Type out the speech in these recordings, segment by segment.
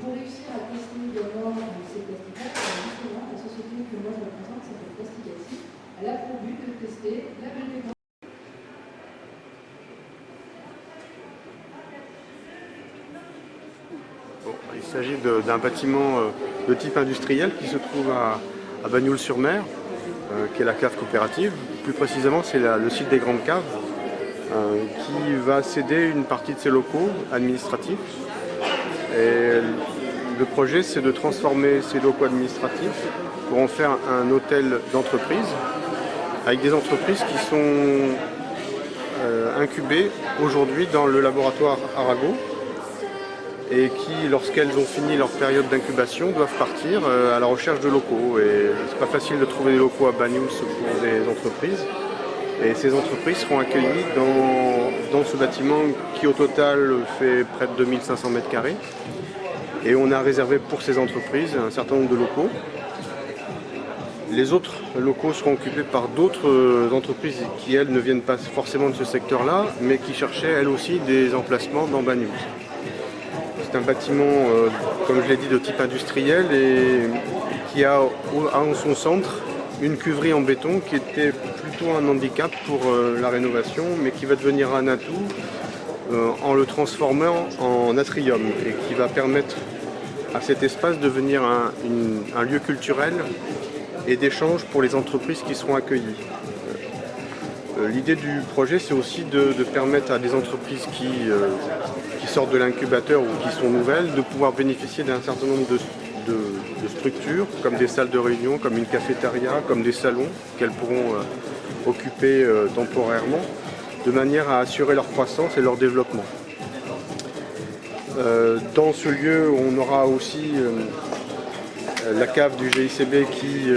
pour réussir à tester également ces plastiques-là, justement, la société que moi je représente s'appelle Plasticati. Elle a pour but de tester la biodégradabilité. Il s'agit d'un bâtiment de type industriel qui se trouve à Bagnoul-sur-Mer, qui est la cave coopérative. Plus précisément, c'est le site des Grandes Caves, qui va céder une partie de ses locaux administratifs. Et le projet, c'est de transformer ces locaux administratifs pour en faire un hôtel d'entreprise, avec des entreprises qui sont incubées aujourd'hui dans le laboratoire Arago, et qui, lorsqu'elles ont fini leur période d'incubation, doivent partir à la recherche de locaux. Et c'est pas facile de trouver des locaux à Bagnoul pour des entreprises. Et ces entreprises seront accueillies dans ce bâtiment qui, au total, fait près de 2500 mètres carrés. Et on a réservé pour ces entreprises un certain nombre de locaux. Les autres locaux seront occupés par d'autres entreprises qui, elles, ne viennent pas forcément de ce secteur-là, mais qui cherchaient, elles aussi, des emplacements dans Bagnoul. C'est un bâtiment, comme je l'ai dit, de type industriel et qui a en son centre une cuverie en béton qui était plutôt un handicap pour la rénovation, mais qui va devenir un atout en le transformant en atrium et qui va permettre à cet espace de devenir un lieu culturel et d'échange pour les entreprises qui seront accueillies. L'idée du projet, c'est aussi de permettre à des entreprises qui sortent de l'incubateur ou qui sont nouvelles de pouvoir bénéficier d'un certain nombre de structures, comme des salles de réunion, comme une cafétéria, comme des salons qu'elles pourront occuper temporairement, de manière à assurer leur croissance et leur développement. Dans ce lieu, on aura aussi la cave du GICB qui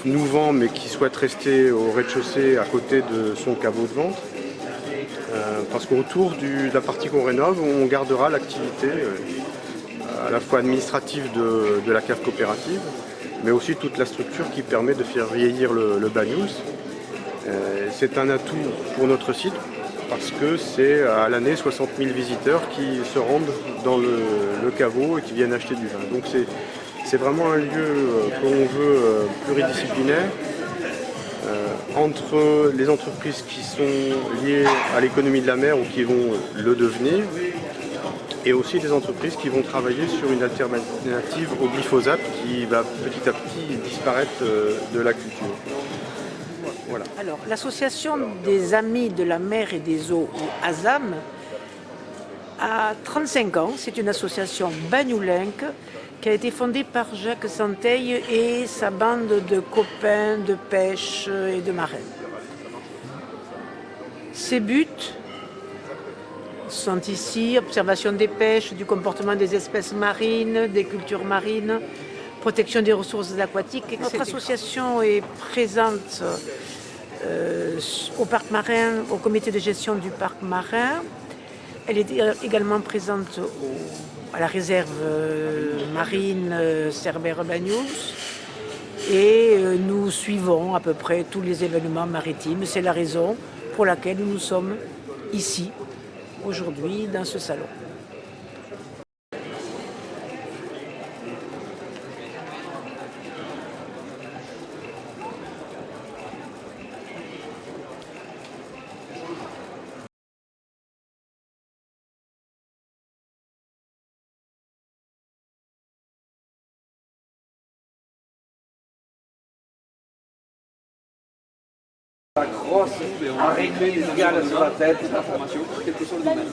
nous vend mais qui souhaite rester au rez-de-chaussée à côté de son caveau de vente. Parce qu'autour de la partie qu'on rénove, on gardera l'activité à la fois administrative de la cave coopérative, mais aussi toute la structure qui permet de faire vieillir le Bagnoul. C'est un atout pour notre site parce que c'est à l'année 60 000 visiteurs qui se rendent dans le caveau et qui viennent acheter du vin. Donc c'est vraiment un lieu qu'on veut pluridisciplinaire entre les entreprises qui sont liées à l'économie de la mer ou qui vont le devenir et aussi des entreprises qui vont travailler sur une alternative au glyphosate qui va petit à petit disparaître de la culture. Voilà. Alors, l'association des Amis de la mer et des eaux, ou ASAM, a 35 ans. C'est une association bagnoulenque qui a été fondée par Jacques Santeil et sa bande de copains de pêche et de marins. Ses buts sont ici, observation des pêches, du comportement des espèces marines, des cultures marines, protection des ressources aquatiques, etc. Notre association est présente au parc marin, au comité de gestion du parc marin. Elle est également présente à la réserve marine Cerbère-Bagnous et nous suivons à peu près tous les événements maritimes. C'est la raison pour laquelle nous sommes ici aujourd'hui dans ce salon. La grosse araignée légale sur la tête, l'information, quel que soit le domaine.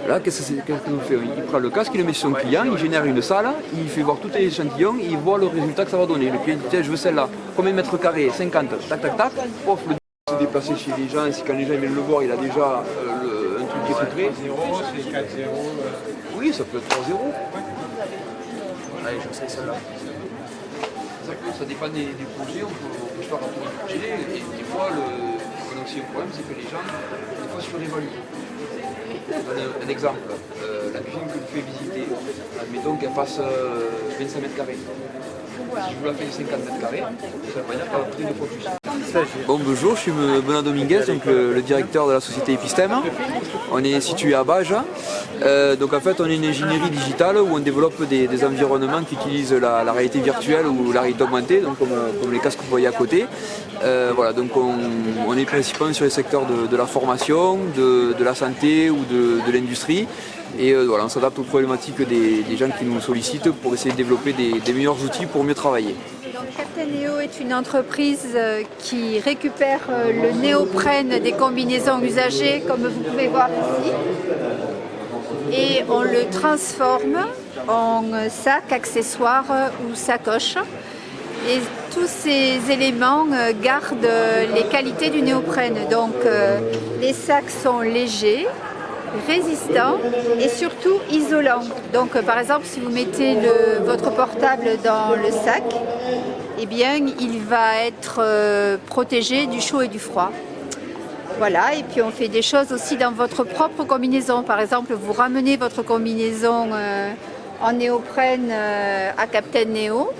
Là, qu'est-ce qu'il nous fait? Il prend le casque, il le met sur son client, il génère une salle, il fait voir tous les échantillons, il voit le résultat que ça va donner. Le client dit tiens, je veux celle-là. Combien de mètres carrés? 50, tac, tac, tac. Pof, le se déplacer chez les gens, c'est quand les gens viennent le voir, il a déjà un truc qui est tout prêt. 0, c'est 4-0. Oui, ça peut être 3-0. Allez, je sais celle-là. Ça dépend des projets, on peut faire un projet, et des fois, on a aussi un problème, c'est que les gens, des fois, surévaluent. Je donne un exemple. La cuisine que je fais visiter, admettons qu'elle fasse 25 mètres carrés. Si je vous la fais de 50 mètres carrés, ça veut pas dire qu'elle va coûter 2 fois plus. Bon, bonjour, je suis Benoît Dominguez, donc le directeur de la société Epistème. On est situé à Bages. Donc en fait, on est une ingénierie digitale où on développe des environnements qui utilisent la réalité virtuelle ou la réalité augmentée, donc comme les casques que vous voyez à côté. Voilà, donc on est principalement sur les secteurs de la formation, de la santé ou de l'industrie. Et voilà, on s'adapte aux problématiques des gens qui nous sollicitent pour essayer de développer des meilleurs outils pour mieux travailler. Donc, Captain Neo est une entreprise qui récupère le néoprène des combinaisons usagées, comme vous pouvez voir ici, et on le transforme en sac, accessoire ou sacoche. Et tous ces éléments gardent les qualités du néoprène. Donc les sacs sont légers, résistants et surtout isolants. Donc par exemple, si vous mettez votre portable dans le sac, eh bien il va être protégé du chaud et du froid. Voilà, et puis on fait des choses aussi dans votre propre combinaison. Par exemple, vous ramenez votre combinaison en néoprène à Captain Neo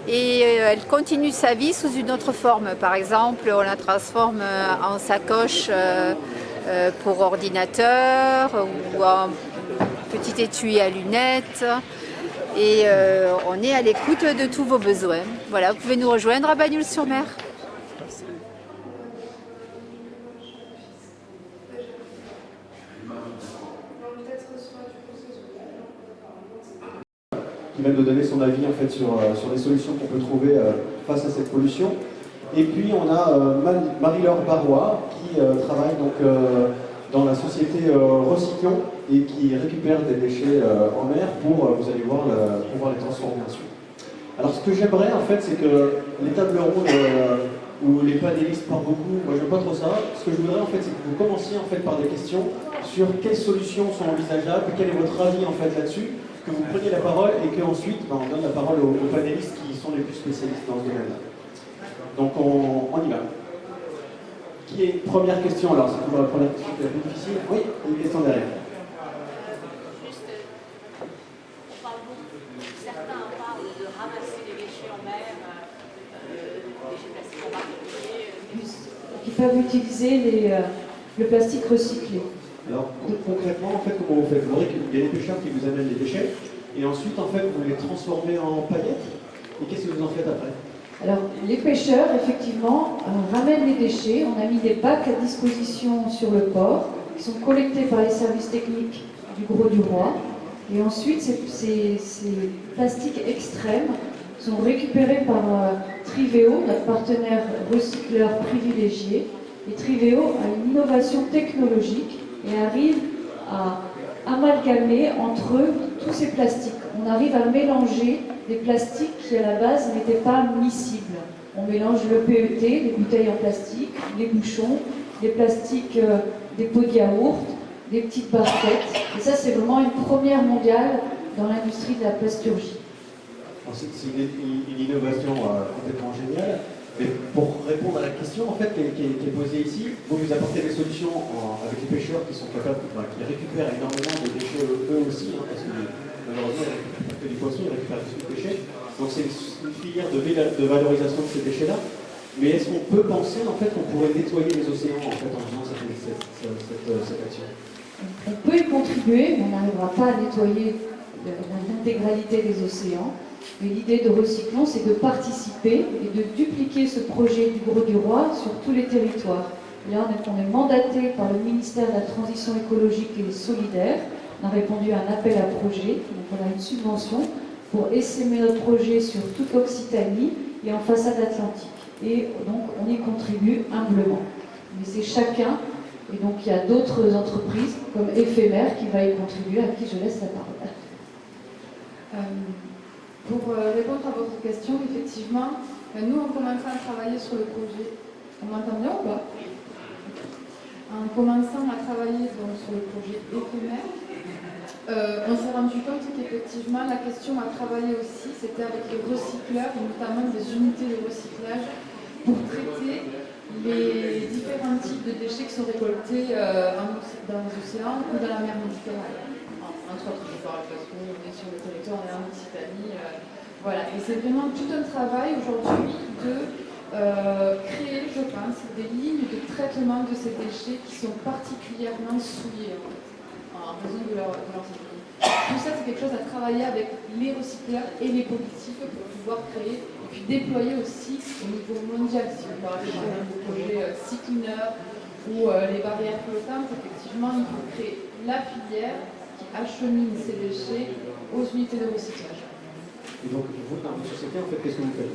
et elle continue sa vie sous une autre forme. Par exemple, on la transforme en sacoche pour ordinateur ou en petit étui à lunettes. Et on est à l'écoute de tous vos besoins. Voilà, vous pouvez nous rejoindre à Bagnols-sur-Mer. Qui va nous donner son avis en fait sur les solutions qu'on peut trouver face à cette pollution. Et puis on a Marie-Laure Barrois qui travaille donc dans la société Recyclons et qui récupère des déchets en mer pour, vous allez voir, pour les transformations. Alors ce que j'aimerais en fait, c'est que les tables rondes où les panélistes parlent beaucoup, moi je veux pas trop ça. Ce que je voudrais en fait, c'est que vous commenciez en fait par des questions sur quelles solutions sont envisageables, quel est votre avis en fait là-dessus, que vous preniez la parole et qu'ensuite on donne la parole aux panélistes qui sont les plus spécialistes dans ce domaine-là. Donc on y va. Qui est première question alors? C'est toujours la première question la plus difficile. Oui, une question derrière. Juste, on parle beaucoup, certains parlent de ramasser les déchets en mer, déchets plastiques en particulier. Qui peuvent utiliser le plastique recyclé. Alors concrètement, en fait, comment vous faites? Il y a des pêcheurs qui vous amènent des déchets et ensuite, en fait, vous les transformez en paillettes. Et qu'est-ce que vous en faites après? Alors, les pêcheurs, effectivement, ramènent les déchets. On a mis des bacs à disposition sur le port qui sont collectés par les services techniques du Gros du Roi. Et ensuite, ces plastiques extrêmes sont récupérés par Triveo, notre partenaire recycleur privilégié. Et Triveo a une innovation technologique et arrive à amalgamer entre eux tous ces plastiques. On arrive à mélanger des plastiques qui à la base n'étaient pas miscibles. On mélange le PET, les bouteilles en plastique, les bouchons, les plastiques des pots de yaourt, des petites barquettes. Et ça, c'est vraiment une première mondiale dans l'industrie de la plasturgie. C'est une innovation complètement géniale. Mais pour répondre à la question en fait, qui est posée ici, vous apportez des solutions avec les pêcheurs qui sont capables, qui récupèrent énormément de déchets eux aussi, parce que malheureusement, ils ne récupèrent pas que du poisson, ils récupèrent aussi du déchet. Donc c'est une filière de valorisation de ces déchets-là. Mais est-ce qu'on peut penser en fait qu'on pourrait nettoyer les océans en fait en faisant cette action? On peut y contribuer, mais on n'arrivera pas à nettoyer l'intégralité des océans. Mais l'idée de Recyclons, c'est de participer et de dupliquer ce projet du Gros du Roi sur tous les territoires. Et là, on est mandaté par le ministère de la Transition écologique et solidaire. On a répondu à un appel à projet, donc on a une subvention pour essaimer notre projet sur toute l'Occitanie et en façade atlantique. Et donc, on y contribue humblement. Mais c'est chacun, et donc il y a d'autres entreprises comme Éphémère qui va y contribuer, à qui je laisse la parole. Pour répondre à votre question, effectivement, nous en commençant à travailler sur le projet, on m'entend bien ou pas? En commençant à travailler donc, sur le projet Éphémère, on s'est rendu compte qu'effectivement la question à travailler aussi, c'était avec les recycleurs, et notamment des unités de recyclage, pour traiter les différents types de déchets qui sont récoltés dans les océans ou dans la mer Méditerranée. entre autres, je parle parce qu'on est sur le territoire, on est en Occitanie. Voilà, et c'est vraiment tout un travail aujourd'hui de créer, je pense, des lignes de traitement de ces déchets qui sont particulièrement souillés en raison de leurs activités. Tout ça, c'est quelque chose à travailler avec les recycleurs et les politiques pour pouvoir créer et puis déployer aussi au niveau mondial. Si vous parlez par exemple du projet Cyclineur ou les barrières flottantes, effectivement, il faut créer la filière qui achemine ces déchets aux unités de recyclage. Et donc, vous, dans votre société, en fait, qu'est-ce que vous faites